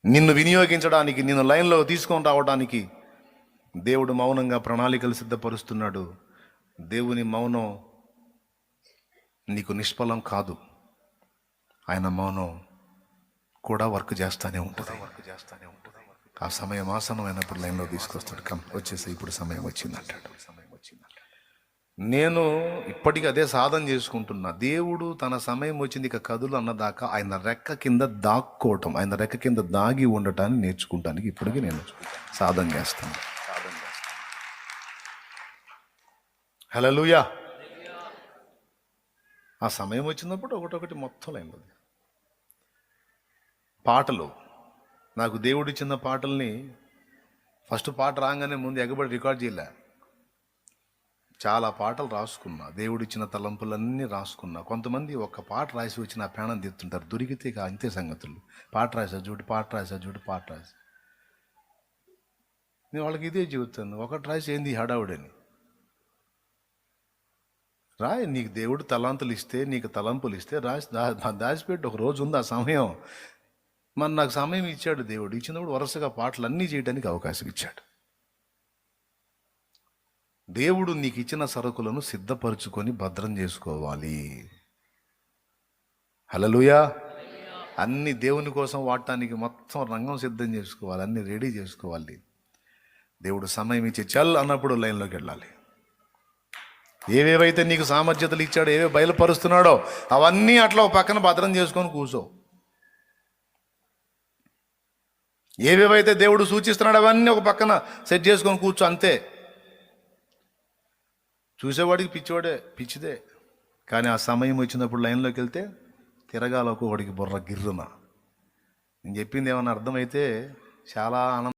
నిన్ను వినియోగించడానికి, నిన్ను లైన్లో తీసుకొని రావడానికి దేవుడు మౌనంగా ప్రణాళికలు సిద్ధపరుస్తున్నాడు. దేవుని మౌనం నీకు నిష్ఫలం కాదు. ఆయన మౌనం కూడా వర్క్ చేస్తూనే ఉంటుంది. ఆ సమయం ఆసనమైనప్పుడు లైన్లో తీసుకొస్తాడు. వచ్చేసి ఇప్పుడు సమయం వచ్చిందంటాడు. నేను ఇప్పటికీ అదే సాధన చేసుకుంటున్నా. దేవుడు తన సమయం వచ్చింది ఇక కదులు అన్నదాకా ఆయన రెక్క కింద దాక్కోవటం, ఆయన రెక్క కింద దాగి ఉండటాన్ని నేర్చుకుంటానికి ఇప్పటికీ నేను సాధన చేస్తాను. హల్లెలూయా. ఆ సమయం వచ్చినప్పుడు ఒకటొకటి మొత్తం లైన్లో. పాటలు నాకు దేవుడు ఇచ్చిన పాటల్ని ఫస్ట్ పాట రాగానే ముందు ఎగబడి రికార్డ్ చేయలే. చాలా పాటలు రాసుకున్నా, దేవుడిచ్చిన తలంపులన్నీ రాసుకున్నా. కొంతమంది ఒక్క పాట రాసి వచ్చి నా ప్రాణం తీస్తుంటారు. దొరికితే ఇక అంతే సంగతులు. పాట రాసా చూడు, పాట రాసా చూడు, పాట రాసి నేను వాళ్ళకి ఇదే చెబుతాను. ఒకటి రాసి ఏంది హడావుడని. రాయి, నీకు దేవుడు తలాంతులు ఇస్తే, నీకు తలంపులు ఇస్తే రాసి దాచిపెట్టి ఒక రోజు ఉంది ఆ సమయం. మరి నాకు సమయం ఇచ్చాడు దేవుడు. ఇచ్చినప్పుడు వరుసగా పాటలు అన్నీ చేయడానికి అవకాశం ఇచ్చాడు. దేవుడు నీకు ఇచ్చిన సరుకులను సిద్ధపరచుకొని భద్రం చేసుకోవాలి. హల్లెలూయా. అన్ని దేవుని కోసం వాడటానికి మొత్తం రంగం సిద్ధం చేసుకోవాలి, అన్ని రెడీ చేసుకోవాలి. దేవుడు సమయం ఇచ్చి చల్ అన్నప్పుడు లైన్లోకి వెళ్ళాలి. ఏవేవైతే నీకు సామర్థ్యతలు ఇచ్చాడో, ఏవే బయలుపరుస్తున్నాడో అవన్నీ అట్లా ఒక పక్కన భద్రం చేసుకొని కూర్చో. ఏవేవైతే దేవుడు సూచిస్తున్నాడో అవన్నీ ఒక పక్కన సెట్ చేసుకొని కూర్చో, అంతే. చూసేవాడికి పిచ్చిదే. కానీ ఆ సమయం వచ్చినప్పుడు లైన్లోకి వెళ్తే తిరగాల ఒక్కొక్కడికి బుర్ర గిర్రున. నేను చెప్పింది ఏమన్నా అర్థమైతే చాలా ఆనందం.